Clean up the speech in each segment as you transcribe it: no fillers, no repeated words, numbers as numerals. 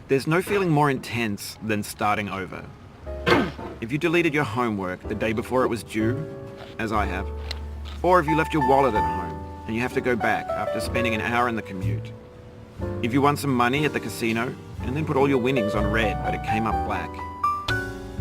There's no feeling more intense than starting over. If you deleted your homework the day before it was due, as I have, or if you left your wallet at home and you have to go back after spending an hour in the commute. If you won some money at the casino and then put all your winnings on red but it came up black.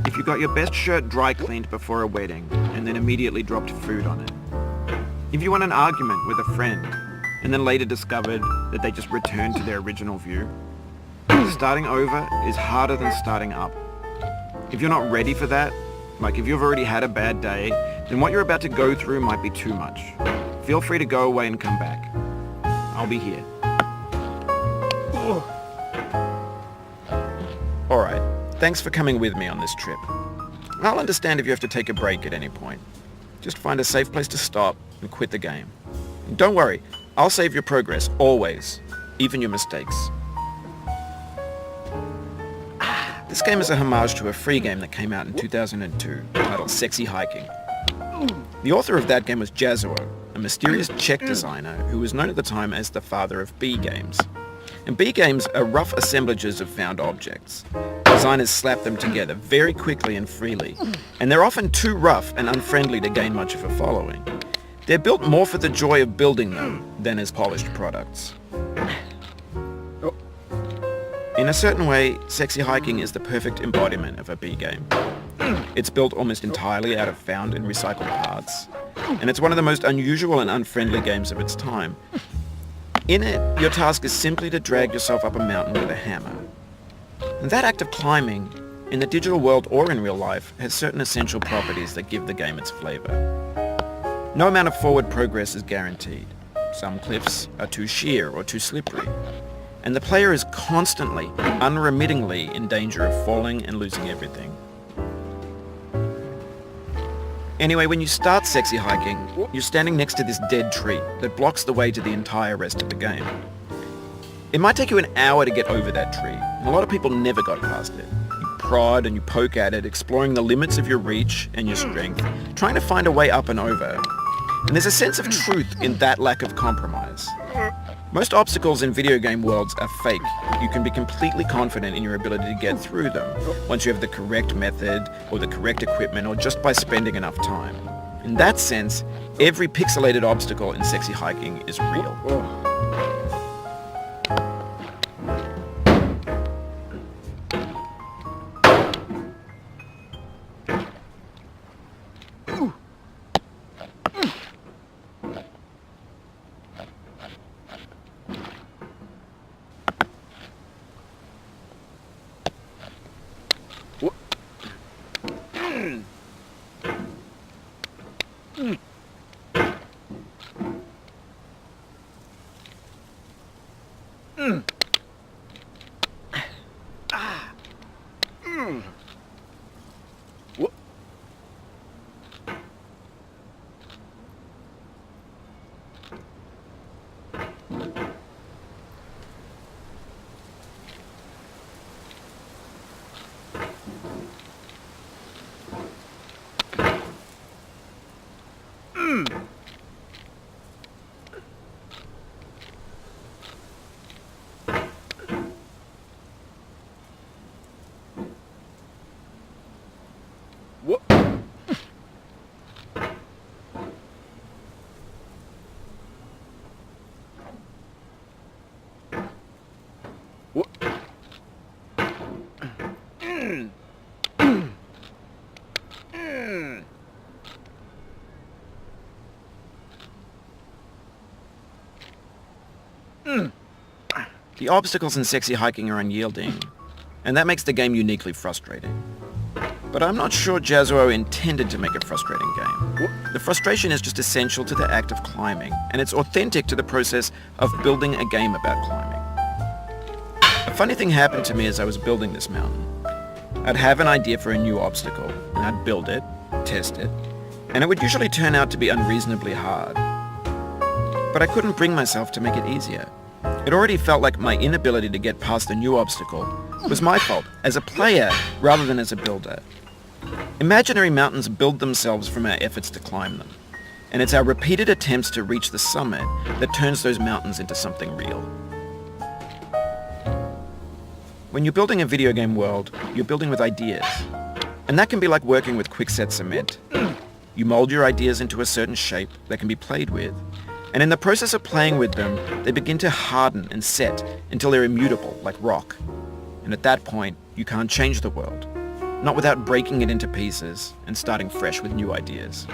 If you got your best shirt dry cleaned before a wedding and then immediately dropped food on it. If you won an argument with a friend and then later discovered that they just returned to their original view. Starting over is harder than starting up. If you're not ready for that, like if you've already had a bad day, then what you're about to go through might be too much. Feel free to go away and come back. I'll be here. Alright, thanks for coming with me on this trip. I'll understand if you have to take a break at any point. Just find a safe place to stop and quit the game. And don't worry, I'll save your progress, always, even your mistakes. This game is a homage to a free game that came out in 2002, titled Sexy Hiking. The author of that game was Jazzuo, a mysterious Czech designer who was known at the time as the father of B games. And B games are rough assemblages of found objects. Designers slap them together very quickly and freely, and they're often too rough and unfriendly to gain much of a following. They're built more for the joy of building them than as polished products. In a certain way, Sexy Hiking is the perfect embodiment of a B game. It's built almost entirely out of found and recycled parts, and it's one of the most unusual and unfriendly games of its time. In it, your task is simply to drag yourself up a mountain with a hammer. And that act of climbing, in the digital world or in real life, has certain essential properties that give the game its flavor. No amount of forward progress is guaranteed. Some cliffs are too sheer or too slippery. And the player is constantly, unremittingly in danger of falling and losing everything. Anyway, when you start Sexy Hiking, you're standing next to this dead tree that blocks the way to the entire rest of the game. It might take you an hour to get over that tree, and a lot of people never got past it. You prod and you poke at it, exploring the limits of your reach and your strength, trying to find a way up and over. And there's a sense of truth in that lack of compromise. Most obstacles in video game worlds are fake. You can be completely confident in your ability to get through them once you have the correct method or the correct equipment or just by spending enough time. In that sense, every pixelated obstacle in Sexy Hiking is real. The obstacles in sexy hiking are unyielding, and that makes the game uniquely frustrating. But I'm not sure Jazzuo intended to make a frustrating game. The frustration is just essential to the act of climbing, and it's authentic to the process of building a game about climbing. A funny thing happened to me as I was building this mountain. I'd have an idea for a new obstacle, and I'd build it, test it, and it would usually turn out to be unreasonably hard. But I couldn't bring myself to make it easier. It already felt like my inability to get past a new obstacle was my fault as a player rather than as a builder. Imaginary mountains build themselves from our efforts to climb them, and it's our repeated attempts to reach the summit that turns those mountains into something real. When you're building a video game world, you're building with ideas, and that can be like working with quickset cement. You mold your ideas into a certain shape that can be played with, and in the process of playing with them, they begin to harden and set until they're immutable, like rock. And at that point, you can't change the world, not without breaking it into pieces and starting fresh with new ideas.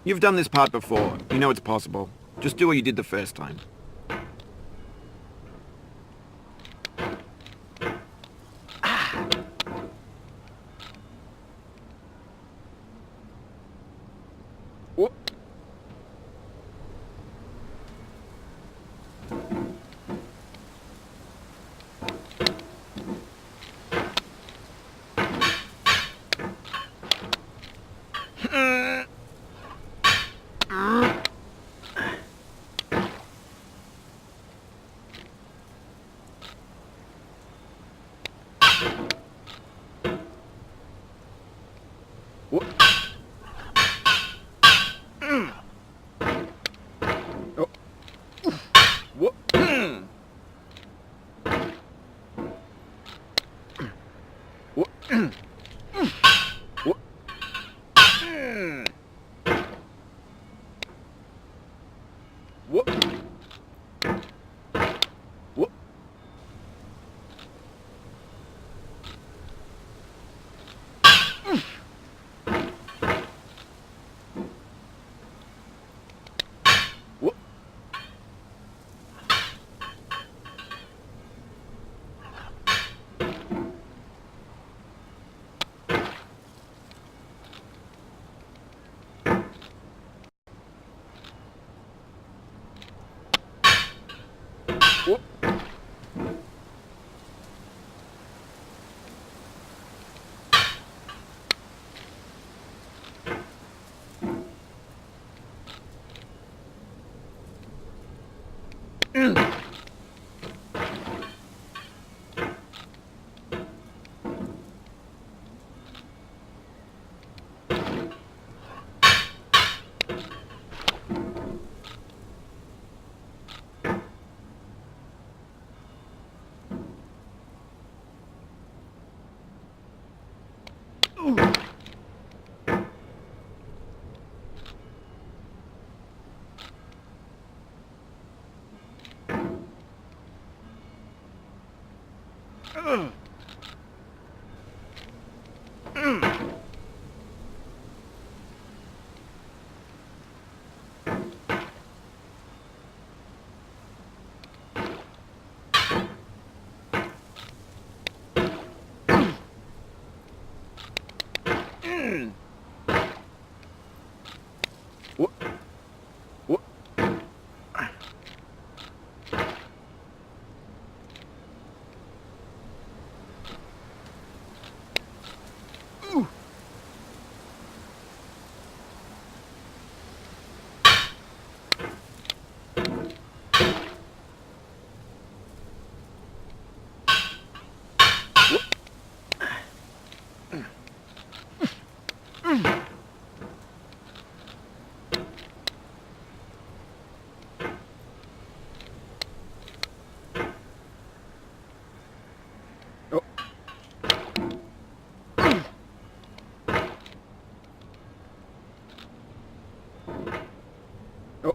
You've done this part before. You know it's possible. Just do what you did the first time. Whoop. Whoop. Whoop. Ooh. Oh. Oh.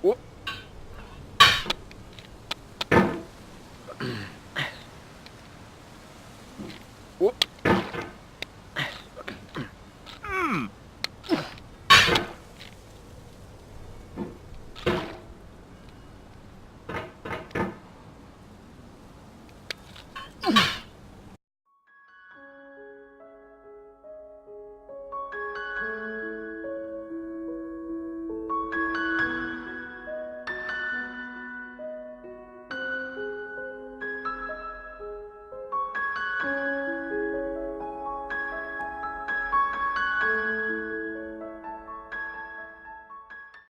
Whoop. Whoop. Mm.